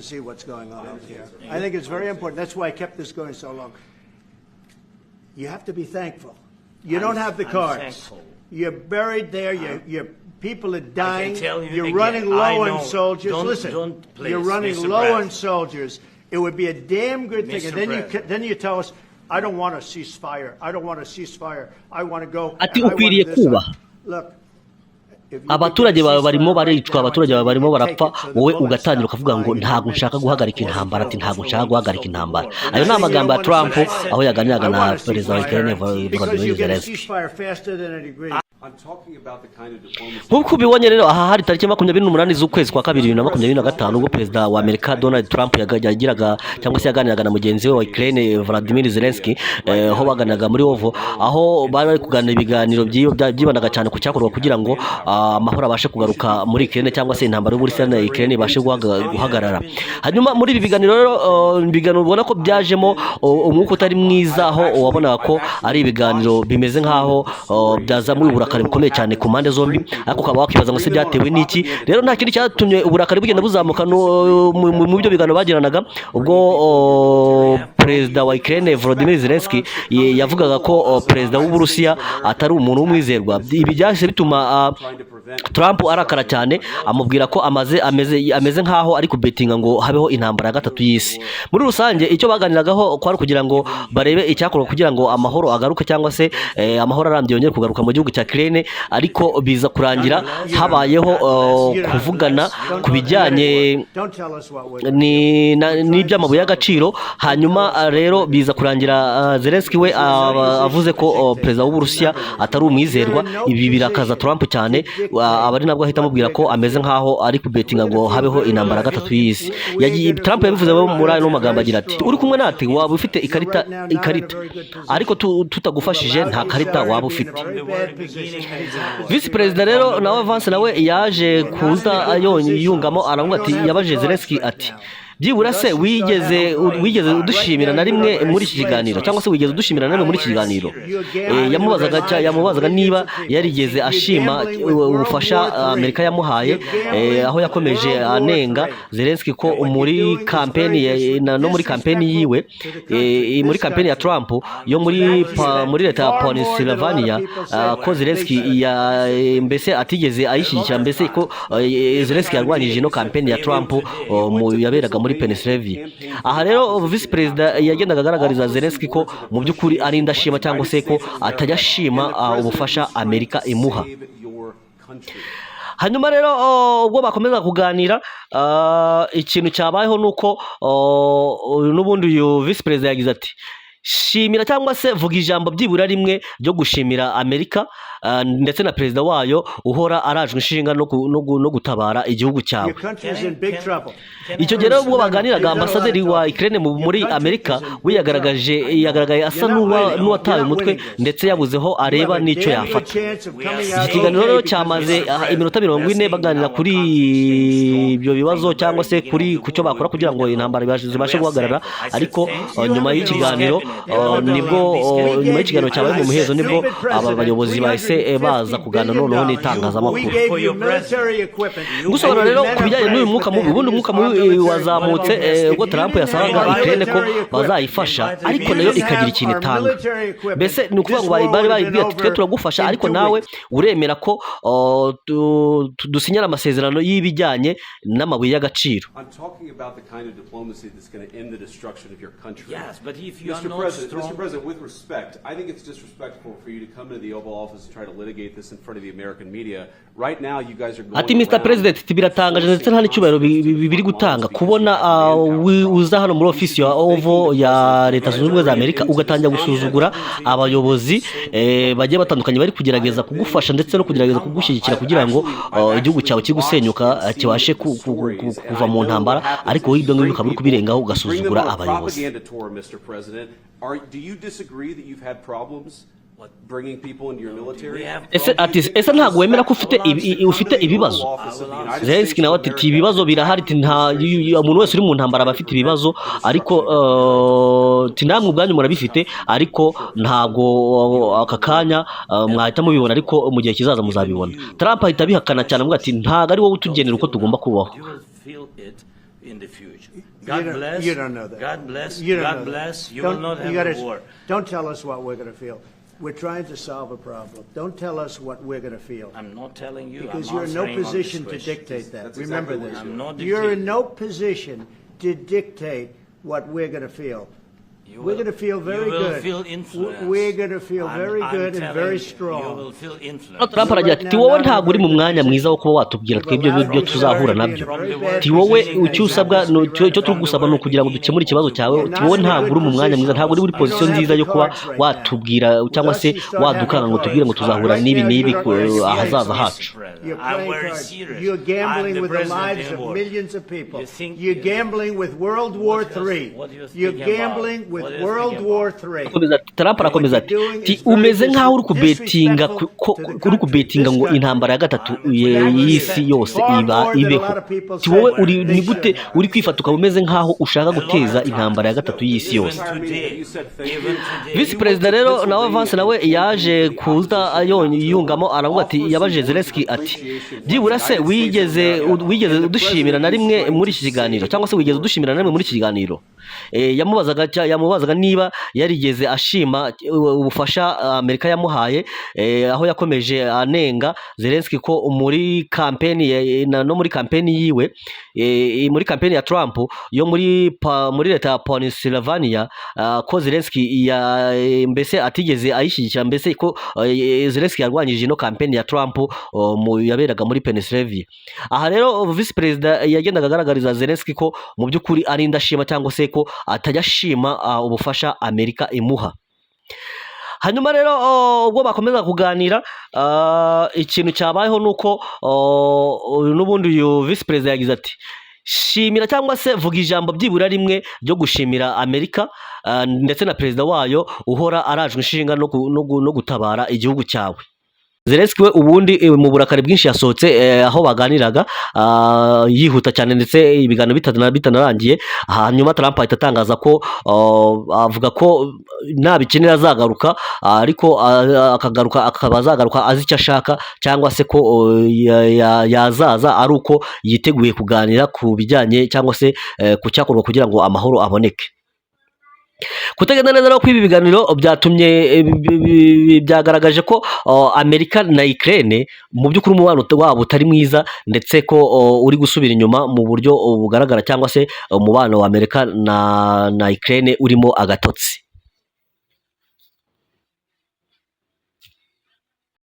see what's going on over here. I think it's very important. That's why I kept this going so long. You have to be thankful. You don't have the cards. Thankful. You're buried there. Your people are dying. You're again, running low I know. on soldiers. Don't, please, you're running Mr. low on President. soldiers. It would be a damn good thing. Mr. And President. then you tell us, I don't want a ceasefire. I don't want a ceasefire. I want to go. Ati and I want ukwiriye this. kubaha. Look. Abaturage bawe barimo baricwa, abaturage bawe barimo barapfa, wowe ugatangira ukavuga ngo ntabwo nshaka guhagarika intambara, ati ntabwo nshaka guhagarika intambara. Ayo ni amagambo ya Trump aho yaganiraga na perezida wa Ukraine Volodymyr Zelensky. Nk'uko ubibonye rero, aha hari tariki 28 z'ukwezi kwa kabiri 2025 ubwo perezida wa Amerika Donald Trump yagiraga cyangwa se yaganiraga na mugenzi we wa Ukraine Volodymyr Zelensky, aho baganiraga muri Oval, aho bari kuganira ibiganiro byibanaga cyane ku cyakorwa kugira ngo amahoro abashe kugaruka muri Ukraine cyangwa se intambara yo muri Ukraine ibashe guhagarara. Hanyuma muri ibi biganiro rero, ibiganiro ubona ko byajemo umwuka utari mwiza, aho wabonaga ko ari ibiganiro bimeze nkaho byazamuye uburakari bukomeye cyane ku mpande zombi, ariko ukaba wakibaza ngo se byatewe n'iki. Rero nta kindi cyatumye uburakari bugenda buzamuka mu byo biganiro bagiranaga, ubwo perezida wa Ukraine Volodymyr Zelensky yavugaga ko perezida w'Uburusiya atari umuntu w'umwizerwa. Ibi byahise bituma Trump arakara cyane, amubwira ko ameze nkaho ari kubetinga ngo habeho intambara ya gatatu y'isi. Muri rusange icyo baganiragaho kwari kugira ngo barebe icyakorwa kugira ngo amahoro agaruke cyangwa se amahoro arambye yongere kugaruka mu gihugu cya Ukraine, ariko biza kurangira habayeho kuvugana ku bijyanye n'iby'amabuye y'agaciro. Hanyuma rero biza kurangira Zelensky we avuze ko perezida w'Uburusiya atari umwizerwa. Ibi birakaza Trump cyane, abari nabwo ahita amubwira ko ameze nkaho ari kubetinga ngo habeho intambara gatatu y'isi. Trump yabivuze muri ayo magambo agira ati, uri kumwe natwe waba ufite ikarita ariko tutagufashije nta karita waba ufite. Visi perezida rero nawe Vance nawe yaje kuza yungamo, aravuga ati, yabajije Zelensky ati, byibura se wigeze udushimira na rimwe muri iki kiganiro, cyangwa se wigeze udushimira na rimwe muri iki kiganiro? Yamubazaga niba yarigeze ashima ubufasha Amerika yamuhaye, aho yakomeje anenga Zelensky ko muri kampeni no muri kampeni yiwe, muri kampeni ya Trump yo muri leta ya Pennsylvania, ko Zelensky mbese atigeze ayishyigikira, mbese ko Zelensky yarwanije no kampeni ya Trump yaberaga muri Pennsylvania. Aha rero visi perezida yagendaga agaragariza Zelensky ko mu by'ukuri ari indashima cyangwa se ko atajya ashima ubufasha Amerika imuha. Hanyuma rero ubwo bakomeza kuganira, ikintu cyabayeho nuko n'ubundi uyu visi perezida yagize ati, shimira cyangwa se vuga ijambo byibura rimwe ryo gushimira Amerika ndetse na perezida wayo uhora arajwe inshinga no gutabara igihugu cyawe. Icyo gihe rero ubwo baganiraga, ambasaderi wa Ukraine muri Amerika we yagaragaye asa n'uwataye umutwe ndetse yabuzeho areba n'icyo yafata. Iki kiganiro rero cyamaze iminota 40 baganira kuri ibyo bibazo cyangwa se ku cyo bakora kugira ngo intambara zibashe guhagarara. Ariko nyuma y'ikiganiro nyuma y'ikiganiro cyabaye mu muhezo nibwo aba bayobozi bahise baza kuganira noneho n'itangazamakuru. Gusobanura rero ku bijyanye n'uyu mwuka mubi, ubundi umwuka mubi wazamutse ubwo Trump yasabaga Ukraine ko bazayifasha, ariko nayo ikagira ikintu itanga. Mbese ni ukuvuga ngo bari bayibwiye ati, twe turagufasha ariko nawe uremera ko dusinyana amasezerano y'ibijyanye n'amabuye y'agaciro. Mr. President, with respect, I think it's disrespectful for you to come into the Oval Office and try to litigate this in front of the American media. Right now, you guys are going ati, Mr. President, biratangaje ndetse nta n'icyubahiro biri gutanga kubona uza hano muri ofisi ya Oval ya Leta Zunze Ubumwe za Amerika ugatangira gusuzugura abayobozi bagiye batandukanye bari kugerageza kugufasha ndetse no kugerageza kugushyigikira kugira ngo igihugu cyawe kigusenyuka kibashe kuva mu ntambara, ariko wowe ibyo ngibyo ukaba uri kubirengaho ugasuzugura abayobozi. Do you disagree that you've had problems bringing people into your military? Ese ntabwo wemera ko ufite ibibazo? Zelensky nawe ati, ibibazo birahari, nta umuntu wese uri mu ntambara aba afite ibibazo, ariko namwe ubwanyu murabifite, ariko ntabwo aka kanya mwahita mubibona, ariko mu gihe kizaza muzabibona. Trump ahita abihakana cyane avuga ati, ntabwo ari wowe utugenera uko tugomba kubaho. in the future. You God don't- bless. You don't know that. God bless. You don't God know that. bless. You Don't- will not you have gotta- a war. Don't tell us what we're going to feel. We're trying to solve a problem. Don't tell us what we're going to feel. I'm not telling you. Because I'm you're in no answering on this position to question. dictate that. That's Remember exactly this. what I'm not You're in dictating. no position to dictate what we're going to feel. You We're will- going to feel very you will good. feel influenced. We're going to feel I'm- very I'm good and telling very you, strong. You will feel influenced. Trump aragira ati wowe ntabwo uri mu mwanya mwiza wo kuba watubwira twebwe ibyo tuzahura nabyo ati wowe icyo usabwa icyo turi gusaba ni ukugira ngo dukemure ikibazo cyawe ati wowe ntabwo uri mu mwanya mwiza ntabwo uri muri pozisiyo nziza yo kuba watubwira cyangwa se wadukanga ngo tubwire ngo tuzahura n'ibi n'ibi ahazaza hacu. You're I'm playing very cards. serious. You're gambling I'm the with the president lives in of war. millions of people. You think- You're gambling with World War III. what are you You're thinking about? gambling with What are you World thinking War about? III. Trump arakomeza ati umeze nk'aho uri kubetinga uri kubetinga ngo intambara ya gatatu y'isi yose ibeho ati wowe ni gute uri kwifata ukaba umeze nk'aho ushaka guteza intambara ya gatatu y'isi yose. Today, even today, Visi perezida rero nawe Vance nawe yaje kuza yungamo aravuga ati yabajije Zelensky ati byibura se wigeze udushimira na rimwe muri iki kiganiro cyangwa se wigeze udushimira na rimwe muri iki kiganiro. Yamubazaga niba yarigeze ashima ubufasha Amerika yamuhaye, aho yakomeje anenga Zelensky ko muri kampeni no muri kampeni yiwe muri kampeni ya Trump yo muri leta ya Pennsylvania ko Zelensky mbese atigeze ayishyigikira, mbese ko Zelensky yarwanyije ino kampeni ya Trump yaberaga muri Pennsylvania. Aha rero visi perezida yagendaga agaragariza Zelensky ko mu by'ukuri ari indashima cyangwa se ko atajya ashima ubufasha Amerika imuha. Hanyuma rero ubwo bakomeza kuganira ikintu cyabayeho nuko n'ubundi uyu visi perezida yagize ati shimira cyangwa se vuga ijambo byibura rimwe ryo gushimira Amerika ndetse na perezida wayo uhora arajwe inshinga no gutabara igihugu cyawe. Zelensky we ubundi mu burakari bwinshi yasohotse aho baganiraga yihuta cyane ndetse ibiganiro bitanarangiye. Hanyuma Trump ahita atangaza ko avuga ko nabikenera azagaruka, ariko akagaruka akaba azagaruka azi icyo ashaka cyangwa se ko yazaza ari uko yiteguye kuganira ku bijyanye cyangwa se ku cyakorwa kugira ngo amahoro aboneke. Kutagenda neza no kwibi biganiro byagaragaje ko Amerika na Ukraine mu by'ukuri umubano wabo utari mwiza ndetse ko uri gusubira inyuma mu buryo bugaragara cyangwa se umubano wa Amerika na Ukraine urimo agatotsi.